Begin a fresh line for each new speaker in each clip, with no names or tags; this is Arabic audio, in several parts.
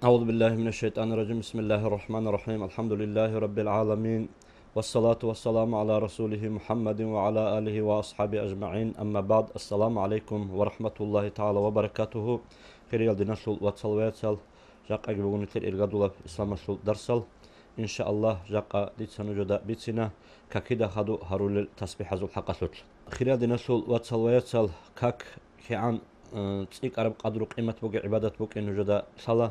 أعوذ بالله من الشيطان الرجيم. بسم الله الرحمن الرحيم. الحمد لله رب العالمين، والصلاة والسلام على رسوله محمد وعلى آله وأصحابه أجمعين. أما بعد، السلام عليكم ورحمة الله تعالى وبركاته. خير يلدنا شل واتسال جاق أجبون تل إرجادولا إسلام شل درسل إن شاء الله جاق ديت سنجدا بيتنا ككيدا خدو هرول التسبيح زول حقسوت. خير يلدنا شل واتسال كك كعن წიკ არაბ ყადრუ ყიმათ ბოგე عبادت ბოგე ნუჯდა სალა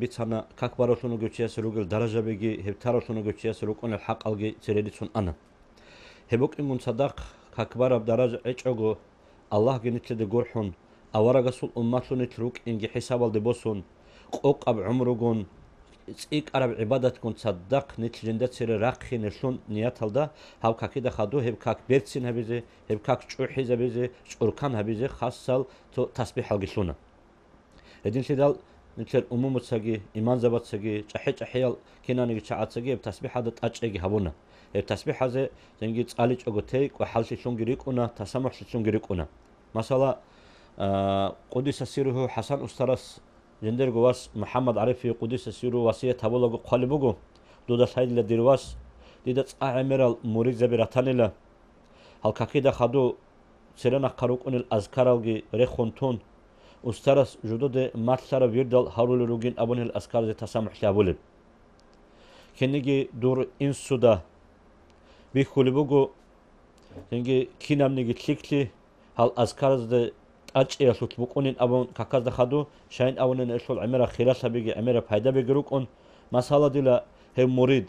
ბიცანა კაკ ბაროსუნუ გუჩიას რუგელ დარაჟაბეგი ჰევთაროსუნუ გუჩიას რუკუნელ ჰაყალგი ცერედიცუნ ანა ჰებოკი მუნ სადақ კაკ ბარაბ დარაჟ ეჭოგო ალლაჰ გენიჩლე გორჰუნ ავარაგასულ უმმათუნით რუკ ინგი ჰესაბალდე ბოსუნ ყოყაბ უმრუგუნ წიკ არაბ عبادت გუნ სადақ ნიჩლენდა ცერე რაყხინესუნ ნიათალდა ჰავ კაკიდა ხადუ ჰებ კაკ ბერცინ ჰებიზე ჰებ კაკ ჭუჰიზებიზე ჭურკან ჰებიზე ხასალ تسبيح الجسونا. هدين سيدال نتر أمومت سجى إيمان زبط سجى جحيت أحيال كنا نيجي شعات سجى بتسبيح هذا أجري هبونا. التسبيح هذا زنجي تعالج أقطيك وحالش شون جريكونا تسامح شون جريكونا. مثلا قدس سيره حسن أسترس جندر جواس محمد عارفي قدس سيره وصية هبولا قلبوجو دودا سعيد لديرواس ديدت أعمال مريض زبيرتانيلا هل كاكيدا خدو سرنا قاروقون الأذكارالجي رخونتون أسترس جدود ماتسارا ويردال هارول روجين أبون الأذكار زي تسامح شابولب كنيجي دور إنسودا بيخولبوجو كنيجي كينام نيجي تشيكلي هال أذكار زي أجي أشوت بقونين أبون كاكاز دخادو شاين أبونين أشول عمرة خلاسة بيجي عمرة فايدة بيجروكون مسألة ديلا هم مريض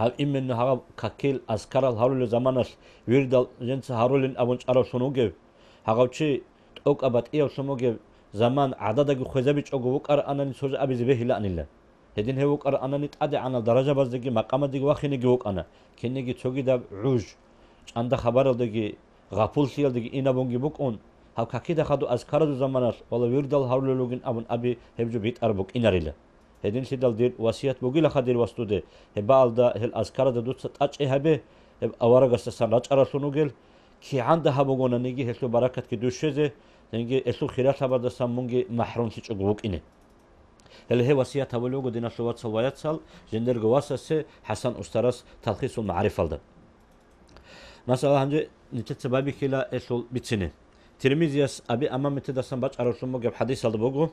هل إمن هذا كاكيل أذكار الهارول زمانش ويردال جنس هارولين أبونش أرو شنوجي هذا شيء أوك أبد إيه شنوجي زمان عدد خزابيش أوك وكر أنا نسوج أبي زبيه لا نيله هدين هو وكر أنا نتأدي عن درجة بس دقي مقام دقي واخي نجي وك أنا كنيجي تسوقي داب عوج عند خبر دقي غافول سيل دقي إنا بونجي بوكون هل كاكيد خدو أذكار زمانش والله ويردال هارول لوجين أبون أبي هبجو بيت أربوك إنا ريله هدين سيدال دير وصيات بوغي لخدير وستوده هبال دا هل أذكار دا دوت ستأج هبه هب أورغس سنراج أرسونوغل كي عندها بوغونا نيجي هسلو بركات كي دوشيزه نيجي هسلو خيرات هبر دا سامونغي محرون سيچ أغوك إنه هل هي وصيات هبولوغو دينا شوات سلويات سال جندر قواسة حسن أسترس تلخيص المعرفة دا مثلا هنجي نتت سبابي كلا هسلو بيتسينه ترميزياس أبي أمام متدسن باج أرسونوغ بحديث الدبوغو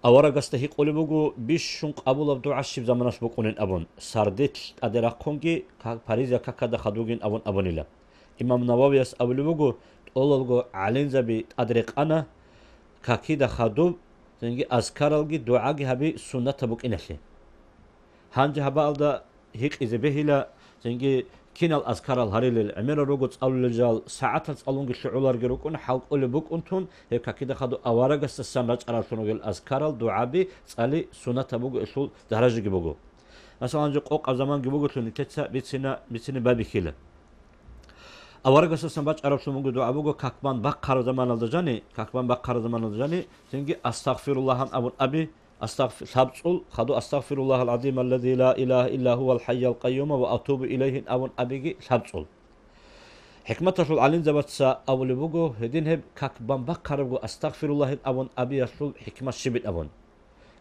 أورغاسته هيك قلبوجو بيشون قبول عبدو عشيب زمانش بقولين أبون سردت أدراكونجي باريزيا كاكا خدوجين أبون أبونيلا إمام نوويس أولوجو أولوجو علين زبي أدرك أنا كاكيدا خدوب زنجي أذكارلجي دعاء هبي سنة تبوك إنشلي هانج هبالدا هيك إذا بهلا زنجي كين الأذكار الهريل العمير روجوت أول الجال ساعات تسألون الشعور جروكون حلق أول بوك أنتون هيك كده خدوا أوارق السنة على شنو الأذكار الدعاء سألي سنة بوجو إشول درجة جبوجو مثلا جو قوق زمان جبوجو تلني تتسا بيتسنا بابي كيلا أوارق السنة على شنو دعاء بوجو كاكمان بقر زمان الدجاني كاكمان بقر زمان الدجاني تنجي أستغفر الله أبو أبي أستغفر سبصل خدوا أستغفر الله العظيم الذي لا إله إلا هو الحي القيوم وأتوب إليه أبون أبيجي سبصل حكمة رسول علين زبط سا أول بوجو هدين هب كاك بامبكر بوجو أستغفر الله أبون أبي رسول حكمة شبت أبون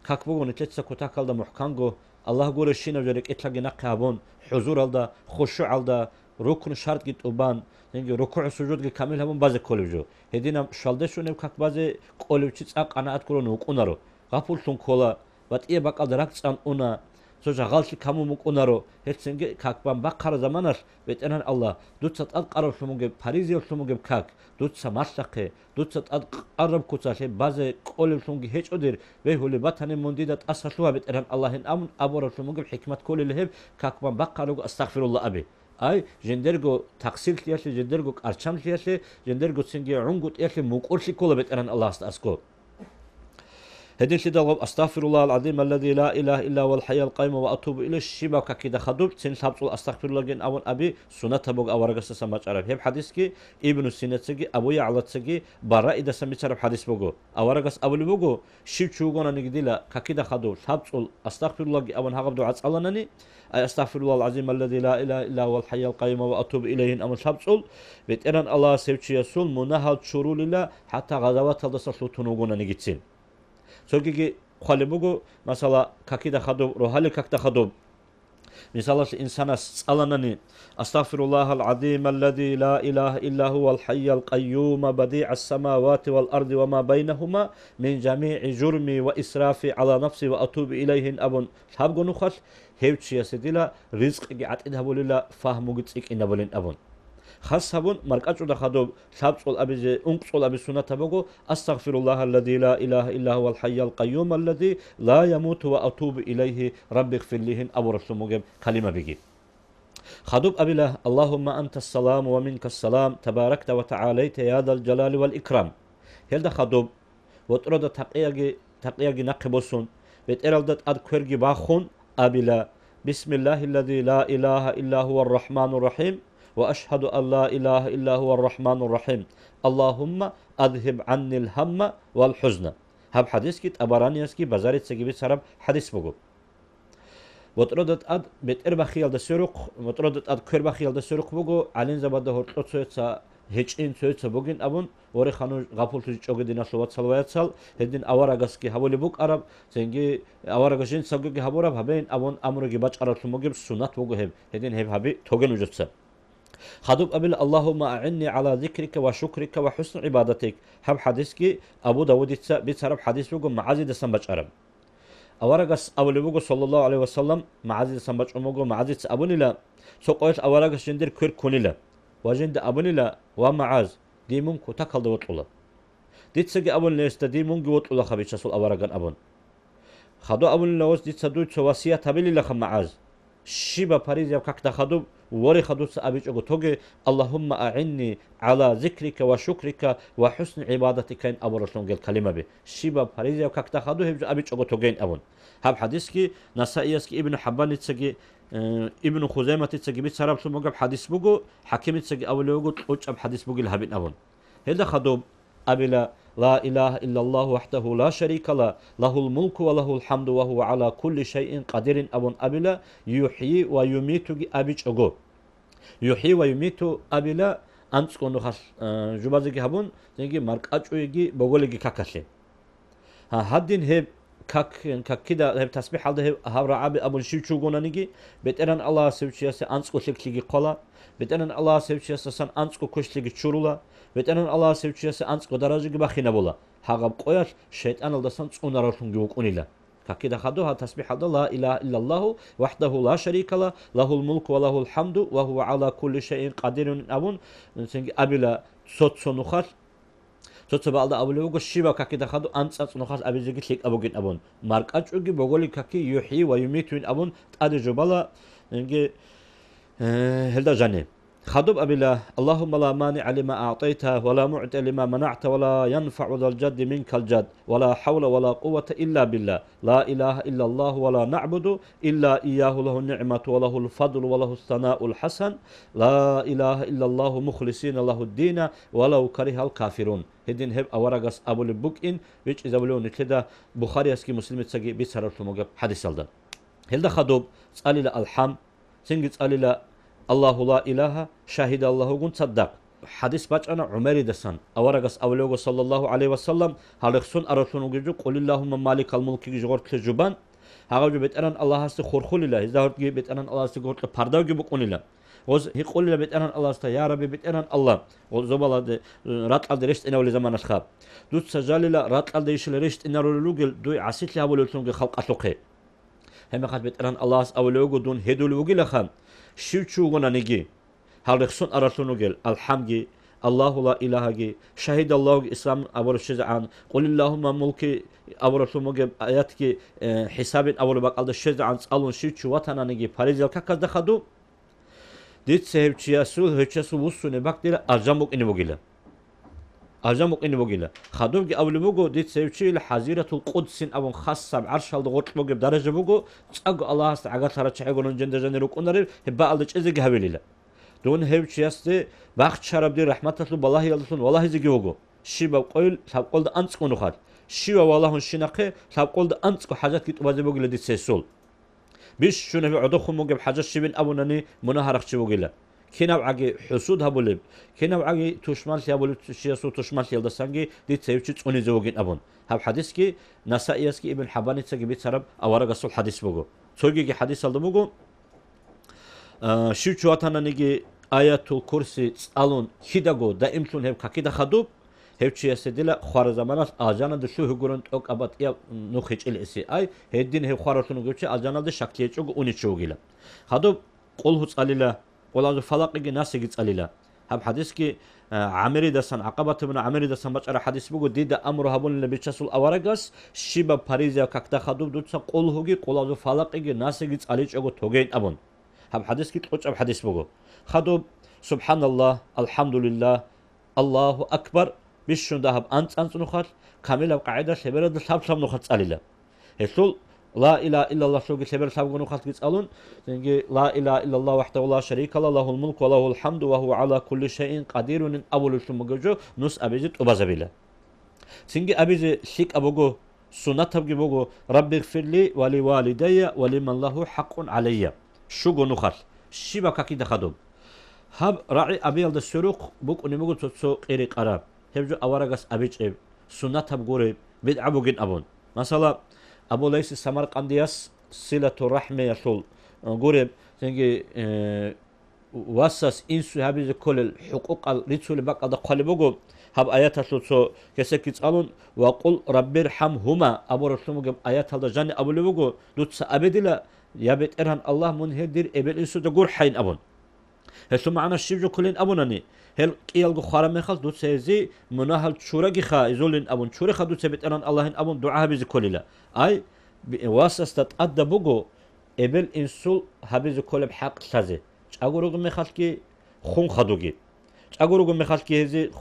كاك بوجو نتلتسا كتاك الدا محكانجو الله قول الشين وجرك إتلاقي نقي أبون حضور الدا خشوع الدا ركن شرط جت أبان نيجي ركوع سجود جت كامل هبون بعض كولوجو هدينا شالدشو نب كاك بعض كولوجيت أق أنا أذكرون وكونارو غافول سون كولا وات إيه بقى دركت عن أنا سوجا غالش كمو مكونارو هتسنجي كاك بام بقر زمانش بيتنا الله دوت سات أقرب شموجب باريزيو شموجب كاك دوت سماسكه دوت سات أقرب كوتشة بعض كل شموجي هيج أدير وهولي باتني منديدة أساسها بيتنا الله إن أمن أبورا شموجب حكمة كل اللي هب كاك بام بقرو أستغفر الله أبي أي جندرجو تقصير تياشي جندرجو أرشام تياشي جندرجو سنجي عنقود تياشي مقولش كل بيتنا الله أسكو هدين شدة أستغفر الله العظيم الذي لا إله إلا هو الحي القيوم وأتوب إلى الشبكة كده خدوب سن سبصل أستغفر الله جن أول أبي سنة بوج أورج سماج عرب هب حديث كي ابن السنة سجي أبويا على سجي براء إذا سميت عرب حديث بوجو أورج أول بوجو شيب شو جونا نجديلا كده خدوب سبصل أستغفر الله أول هقب دعاء الله نني أستغفر الله العظيم الذي لا إله إلا هو الحي القيوم وأتوب إليه أمر سبصل بيترن الله سبحانه يسول منها شرول الله حتى غزوات هذا سلطنوجنا نجتين سوكي خالي بوجو مثلا كاكيدا خدوب روحالي كاكتا خدوب مثال الإنسان أصلنني أستغفر الله العظيم الذي لا إله إلا هو الحي القيوم بديع السماوات والأرض وما بينهما من جميع جرمي وإسرافي على نفسي وأتوب إليه أبن هبغو نخش هيوتشي يسدلا رزق قعد إدهبو لله فهمو قتسك إنبولين أبن خاصبون مركاتو دخدوب سابسول أبي أنقصول أبي سنة بوجو أستغفر الله الذي لا إله إلا هو الحي القيوم الذي لا يموت وأتوب إليه رب اغفر لي أبو رسول مجيب كلمة بيجي خدوب أبي الله اللهم أنت السلام ومنك السلام تباركت وتعاليت يا ذا الجلال والإكرام هل خدوب وترد تقياجي نقبسون بتردد أذكرجي باخون أبي الله بسم الله الذي لا إله إلا هو الرحمن الرحيم وأشهد أن لا إله إلا هو الرحمن الرحيم اللهم أذهب عني الهم والحزن هب حديث كيت أبرانيسكي بزارت سجيبي سرب حديث بقول وتردد أد بتر بخيال دسرق وتردد أد كر بخيال دسرق بقول علين زبده هرت سويتسا هيجين سويتسا بقين أبون وري خانو غفول تجوج دينا سلوات سلوات سال هدين أوراغسكي هولي بوك عرب سنجي أوراغشين سجوج هبورب هبين أبون أمرجي باج عرب سموجب سنات بقول هب هدين هبي توجن وجدسا خدوب أبل اللهم أعني على ذكرك وشكرك وحسن عبادتك هم حديثك أبو داود بيتسرب حديث بقول معازي دسنبج عرب أورغس أولي بقول صلى الله عليه وسلم معازي دسنبج أموجو معازي أبوني لا سوقيت أورغس جندر كر كونيلا وجند أبوني لا ومعاز دي ممكو تكل دوت الله ديتسجي أبون ليست دي ممكو وط الله خبيث سول أورغان أبون خدو أبون لوس ديتسدوت سواسية تبلي لخ معاز شيبا باريس يا كاكتا خدوب وري خدوس أبيج أقول اللهم أعني على ذكرك وشكرك وحسن عبادتك إن أبو رسول قال كلمة به شيبا باريس يا كاكتا خدو هبج أبيج أقول توجين أبون هب حديثك نسائيسك ابن حبان تسجي ابن خزيمة تسجي بيت سراب سو مجاب حديث بوجو حكيم تسجي أول يوجد أوج أب حديث بوجي الهبين أبون هذا خدوب أبلا لا إله إلا الله وحده لا شريك له له الملك وله الحمد وهو على كل شيء قدير أبون أبلا يحيي ويميت أبيج أقول يحيي ويميت أبلا أنت كونو خاص جبازي هبون تيجي مارك أجويجي بقولي كاكاشي هادين هب كاك كده هب تسبيح هذا هب رعاب أبون شيء جونا نيجي بترن الله سبحانه أنت كوشلك ليجي قلا بترن الله سبحانه سان أنت كوشلك تشورولا بترن الله سبحانه أنت كدرجة بخينا بولا هاقب قياش شيطان الدسان تونارتون جوك أنيلا كاكيدا خدوها تسبيح الله لا إله إلا الله وحده لا شريك له له الملك وله الحمد وهو على كل شيء قدير أبون أبلا صوت سنخر صوت بعد أبلوغ الشيبة كاكيدا خدو أنت سنخر أبي زيك ليك أبوجين أبون مارك أجوجي بقولي كاكي يحيي ويميت من أبون تأدي جبلا هلدا جاني خدوب أبلا اللهم لا مانع لما أعطيته ولا معطي لما منعت ولا ينفع ذا الجد منك الجد ولا حول ولا قوة إلا بالله لا إله إلا الله ولا نعبد إلا إياه له النعمة وله الفضل وله الثناء الحسن لا إله إلا الله مخلصين له الدين ولو كره الكافرون هدين هب أورغس أبو البوكين ويش إذا بلون كده بخاري أسكي مسلم تسجي بيسهر الموجب حديث الدن هل خدوب سألي الحم سنجد سألي الله لا إله شاهد الله قن صدق حديث باجنا عمر دسان أورغس أولوغ صلى الله عليه وسلم هالخسون أرسون وجو قل اللهم مالك الملك جور كجبان هاجو بيتأن الله است خورخول الله إذا هرت بيتأن الله است قول كبرداو جبك أنيلا وز هيقول له بيتأن الله است يا ربي بيتأن الله وزبالة رات على رشت إنه لزمان أشخاب دوت سجال لا رات على يشل رشت إنه لوجل دوي عسيت له أولوغ خلق أسوقه هم خد بيتأن الله است أولوغ دون هدول وجل خام شوچوغنا نيجي هالرخصون أرسلونوغل الحمد الله لا إله جي شهد الله إسلام أول الشجعان قل اللهم ملكي أول رسولوغل آياتك حساب أول بقال الشجعان سألون شوچو وطنا نيجي باريزيل كاكاز دخدو ديت سهبچياسول هچاسو وصوني باقدير أرجاموك إني بوغيلا أرجاموك إني بوغيلا خدوغ أول بوغو ديت سهبچيل حزيرة القدسين أبون خاصة بعرش الدغوط بوغي بدرجة بوغو تسأقو الله استعاقات هرچحيقونون جند جنروك أنرير هبا ألدش إزيق هبيليلا دون هبچياسته باخت شراب دي رحمتاتلو بالله يالدسون والله إزيقي وغو شيبا قويل سابقول دا أنسكو نخار شيبا والله شنقه سابقول دا أنسكو حاجات كي تبازي بوغيلا ديت سيسول بيش شونه في عدوخو موغي بحاجات شبين أبوناني مناهرق شي بوغيلا كينوعي حسود هبولب كينوعي تشمال هبولب شيسو تشمال يلدا سانجي دي تسيوتش توني زوجين ابون هب حديث كي نسائيس كي ابن حبان تسجي بيت سرب اوارا غسول حديث بوغو توجي حديث الدو بوغو شو چواتانا نيجي آياتul كرسي تسالون كيداغو دا امتون هب كاكيدا خدوب هبچياسدلا خوارزماناس آجانا د شو هگورنت اوك ابات يا نوخيچ الاسي اي هدين هب خوارتونو گوچي آجانا د شاكليچوگ اونيچوگيلا خدوب قول هصاليلا قولازو فلاقيگي ناسيگي صاليلا هب حديث كي عمري دسان عقبات ابن عمري دسان بچرا حديث بوگو ديد امر هبون لبيچاسول اوارگاس شيبا پاريزيا كاكتا خدوب دوتسا قول هوگي قولازو فلاقيگي ناسيگي صاليچوگو توگين ابون هب حديث كي قوچ حديث بوگو خدوب سبحان الله الحمد لله الله اكبر بيشون دهب أنت نخال كاملة قاعدة سبرة سب نخال تسأليلا هسول لا إله إلا الله شو سبرة سب نخال تسألون لا إله إلا الله وحده لا شريك له له الملك وله الحمد وهو على كل شيء قدير أول شو مجوجو نص أبيزت وبزبيلا سنجي أبيز شيك أبوجو سنة تبجي بوجو رب اغفر لي ولوالدي ولمن له حق علي شو نخال شبكة كده خدوم هب راعي أبيل السروق بوك ونمجو تسوق إيري قراب هبجو أوارغاس أبيجب سنة بغوري بدعبو جن أبون مثلا أبو ليس سمرقندياس صلة الرحمة يشول غوري تنجي واساس إنسو هبيز كل الحقوق الرسول بقى ده قلبوغو هب آيات سلسو كسك يسألون وقل رب ارحمهما أبو رسول مجب آيات هذا جاني أبو لبوغو دوتس أبدلا يابت إرهن الله منهدر إبل إنسو دغور حين أبون هسه معنا الشيبجو كلين أبوناني هل قيالغو خارم خال دوت سيزي مناهل شورغي خا يزولين أبون شوري خا دوت سبت إران اللهين أبون دعاء بيزي كليلا أي واسس تتأدى بوغو إبل إنسول هبيزي كل بحق سازي أقولو مخالكي خون خدوغي أقولو مخالكي هزي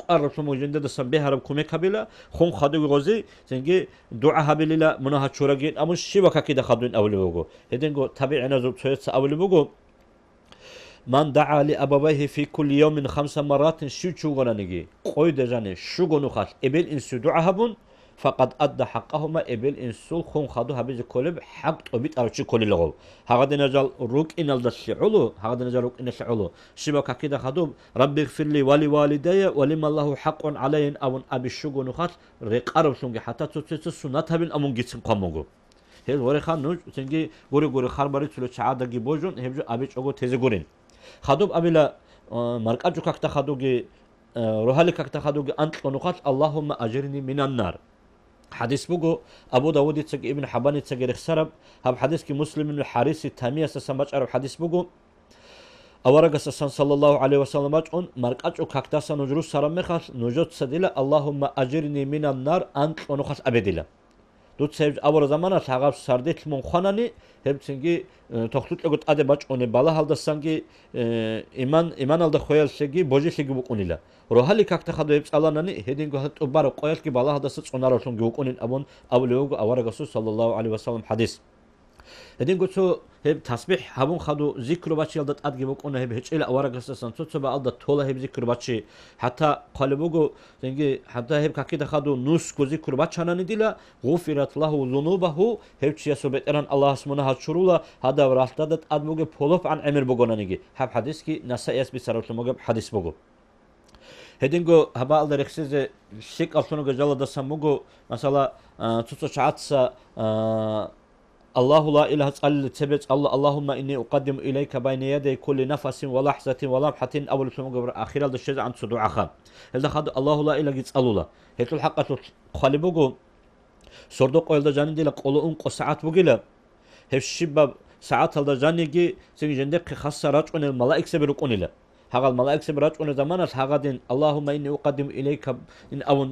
قرر شو موجودة دسم بها رب كومي كابيلا خون خدوغي غوزي سنجي دعاء هبيليلا مناهل شورغي أبون شيبكا كده خدوين أولي بوغو هدينغو تابعنا زوب سويتس أولي بوغو من دعا لأبويه في كل يوم 5 مرات شو غنانيجي قوي دجاني شو غنوخال إبل إنسو دعاهبون فقد أدى حقهما إبل إنسو خون خدو هبيز كولب حق طبيت أرشي كل لغو هغدا نجال روك إن الدشعلو هغدا نجال روك إن الشعلو شبكة كده خدوب ربي اغفر لي ولوالدي ولما الله حق علي أون أبي شو غنوخال رقارب شونجي حتى تسوتس سنة هبين أمون جيتسن قاموغو هل وري خان نوج تنجي غوري خرباري تلو چعادگي بوجون هبجو أبيچ أوغو تيزي غورين خدوب أبلا مركجو كاكتا خدوجي روحالي كاكتا خدوجي أنت قنوخات اللهم أجرني من النار حديث بوغو أبو داود يتسجي ابن حبان يتسجي رخسرب هب حديث كي مسلم من الحارث التامية سسمباج عرب حديث بوغو أورغ سسان صلى الله عليه وسلم أن مركجو كاكتا سنجرو سرم مخاش نجوت سديلا اللهم أجرني من النار أنت قنوخات أبديلا دوت سيج أول زمانة تغاب سردت من خانني هبتنجي تختوت أقول أدي باج أني بالا هالدا سانجي إيمان هالدا خويل سجي بوجي سجي بقونيلا روحالي كاكتا خدو يبس الله نني هدينجو هت أبارو قويل كي بالا هالدا سج أنارو سون جوكونين أبون أوليوغو أورغسو صلى الله عليه وسلم حديث هدينجو تو هب تسبيح هبون خدو ذكر باتشي هالدا أدجي بقونه هب هيج إلى أورغسو سانتو تبع هالدا تولا هب ذكر باتشي حتى قلبوغو تنجي حتى هب كاكيدا خدو نوس كو ذكر باتشانا نديلا غفرت له ذنوبه هب تشيا سبت إران الله اسمنا هاتشرولا هذا ورالتادت أدموغي بولوف عن عمر بقونانيجي هب حديث كي نسائيس بسرعة الموجب حديث بقو هدينجو هبا ألدا رخصيز شيك أصلونو جزالة دا سموغو مثلا تسو شعاتسا الله لا إله إلا تبت الله اللهم إني أقدم إليك بين يدي كل نفس ولحظة ولمحة أول سموغو آخر هذا الشيء عن صدوع خام هذا خد الله لا إله إلا الله هيتو الحقة خالبوغو سردوق أولدا جاني دي لك أولو أنقو ساعات بوغيلا هف شباب ساعات هلدا جاني جي سنجي جندق خاصة راجعون الملائك سبروك أونيلا هذا الملائك سبراجعون زمانات هذا دين اللهم إني أقدم إليك إن أون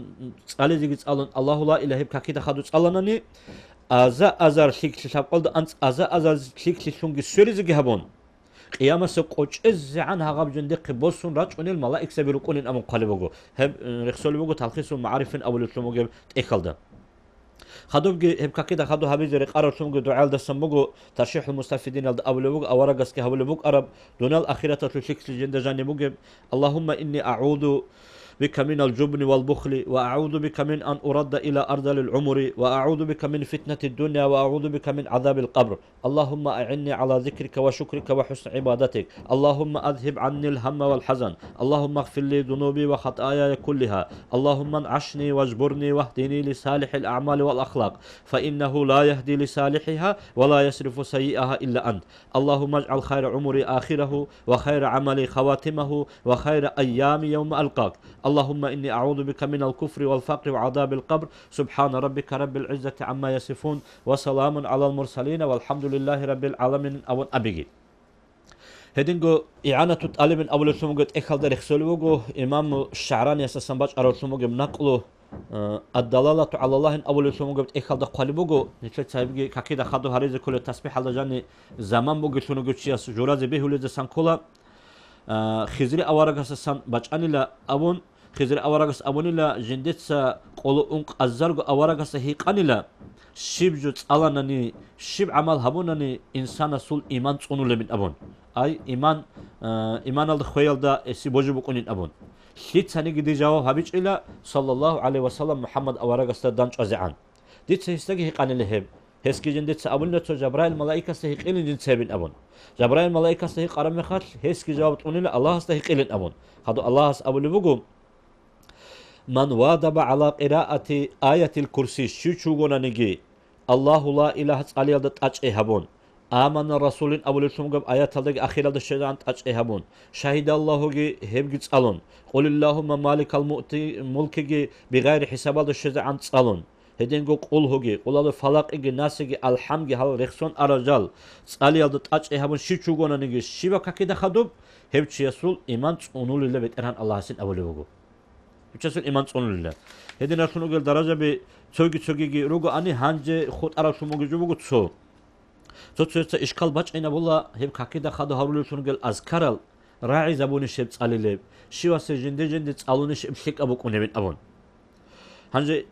على زيجت ألون الله لا إله إلا كده خدوش ألونني أزار شيك شاب قلد أنت أزار شيك شونجي سوريزي هبون قيامة سقوش إز عن هذا بجندق بوسون راجعون الملائك سبروك أونين أمون قلبوجو هم رخصول بوجو تلخيص معرفين أول سلموجو تأكلده خدوبجي هبكا كده خدو هبيزي رقارة سمجو دعال دسمجو ترشيح المستفيدين أولوج أورجس كهولوج أرب دون الأخيرة تلشيك الجند جاني مجب اللهم إني أعوذ بك من الجبن والبخل، وأعوذ بك من أن أرد إلى أرذل العمر، وأعوذ بك من فتنة الدنيا، وأعوذ بك من عذاب القبر. اللهم أعني على ذكرك وشكرك وحسن عبادتك. اللهم أذهب عني الهم والحزن. اللهم اغفر لي ذنوبي وخطاياي كلها. اللهم انعشني واجبرني واهدني لصالح الأعمال والأخلاق، فإنه لا يهدي لصالحها ولا يصرف سيئها إلا أنت. اللهم اجعل خير عمري آخره، وخير عملي خواتمه، وخير أيامي يوم ألقاك. اللهم إني أعوذ بك من الكفر والفقر وعذاب القبر. سبحان ربك رب العزة عما يصفون، وسلام على المرسلين، والحمد لله رب العالمين. أبون أبيجي هدينغو إعانة طالب أول سموجت إخال در إخسلوجو إمام الشعراني أساسا باج أرو سموج نقله الدلالة على الله أول سموجت إخال در قلبوجو نشلت سايبجي كاكيدا خدو هريز كل التسبيح على جاني زمان بوجي سنوجو تشياس جوراز به ولد سانكولا خزري أوارق أساسا باج أنيلا أبون خزري أوارق أبونيلا جندتسا قولو أنق أزرق أوارق سهيق أنيلا شيب جوت ألانني شيب عمل هبونني إنسان سول إيمان تونو من أبون أي إيمان الخيال دا إسي بوجب كونين أبون شيت سني جدي جواب هبيج إلى صلى الله عليه وسلم محمد أوارق استدانش أزعان ديت سيستجي هيك عن الهب هسكي جندت سأبون لتو جبرائيل الملائكة سهيق إلين جند سبين أبون جبرائيل الملائكة سهيق أرم خات هسكي جواب توني لا الله سهيق إلين أبون هذا الله أبو لبوجو من واظب على قراءة آية الكرسي شو نجي الله لا إله إلا الله تأج إهبون آمن الرسول أول سمجب آيات هذا أخيرا الشيطان تأج إهبون شهد الله جي هبج تسألون قل اللهم مالك الملك جي بغير حساب هذا الشيطان تسألون هدين جو قل هوجي قل الله فلاق جي ناس جي الحمد هل رخصون أرجال تسألي هذا تأج إهبون شو نجي شيبا كده خدوب هبج يسول إيمان تونول الله بترهن الله سين أول وجو بچسون ایمان صونل الله هدی نشونو گل درجه به چوگی روگو انی هنجه خود عرب شما گجو تو چه اشکال باچ اینا والله هم کاکیدا خدا هارول شونو گل از کرال راعی زبون شب صالیله شیوا سجنده صالون شب شک ابو کنه ابون هنجه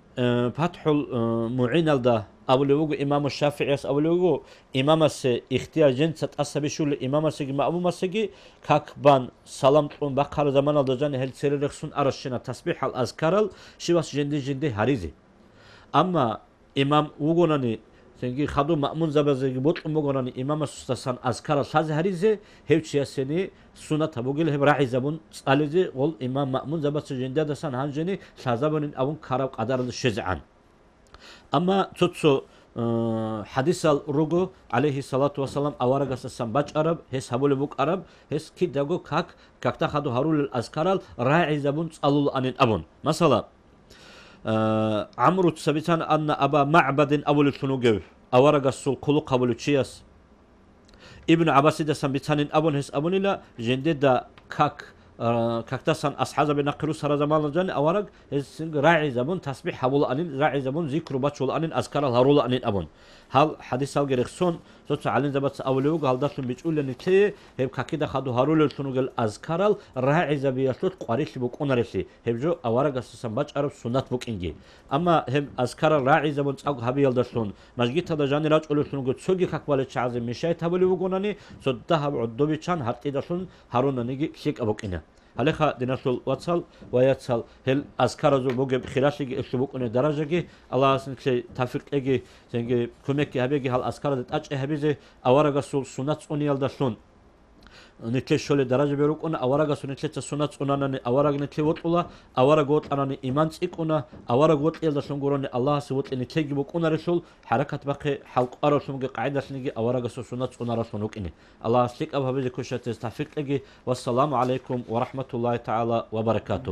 فتح المعين الدا أولوجو إمام الشافعي أولوجو إمام الس اختيار جنس أصحاب شول إمام الس مأموم السجي كاكبان سلام تون بقار زمان الدجان هل سيرلخسون أرشنا تسبيح الأذكار شواس جندي هريزي أما إمام وجوناني سنجي خدو مأمون زبزي بوت وجوناني إمام السستان أذكار شاز هريزي هيوشيا سني سنة بوجيل هم راعي زبون أليزي قول إمام مأمون زبز جندي دسان هنجني شازبون أبون كارب قدر الشجعان أما تطسو حديث الرجو عليه الصلاة والسلام أوارق السنباج عرب هس هبول بوك عرب هس كيد دعو كاك تاخدو هارول الأذكار راعي زبون صلوا عن الأبون مثلا عمرو تثبتان أن أبا معبد أول الفنوجو أوارق السول كلو قبل تشياس ابن عباس ده سنبتان أبون هس أبون إلا جندد كاكتاسان أصحاب بنقلوا سر زمان الجن أورق راعي زبون تسبيح حول أنين راعي زبون ذكر باتشول أنين أذكار الهرول أنين أبون هل حديث سال جريكسون توت علين زبط أولوج هل داشون بيجول إن كي هب كاكيدا خدو هرول الشنوجل أذكار راعي زبياشلوت قاريش بوك أونرشي هب جو أورق أساسن باج عرب سنة بوك إنجي أما هب أذكار راعي زبون تأوج هبي هل داشون مجيت هذا جاني راج أولو الشنوجل تسوجي كقبل تشعز مشايت هبولوج أوناني صدها عدوبي كان هرتي داشون هارون نيجي شيك أبوك إنه هلخا ديناسول واتسال وياتسال هل أذكار زو بوجب خراشي إشتبوك إنه درجة الله سنك شيء تفرق إجي سنك كمك هبيجي هل أذكار دت هبيزه أورق السول سنة أنيال داشون نتلي شول درجة بيروك أنا أورق السول نتلي سنة أناني أورق نتلي وطلا أورق وط أناني إيمان إك أنا أورق وط إل داشون قروني الله سوت إن نتلي جبوك أنا رسول حركة بقى حلق أرسل مج قاعدة سنجي أورق السول سنة أنا رسولك إني الله سيك أبو هبيزه كشة تفرق إجي والسلام عليكم ورحمة الله تعالى وبركاته.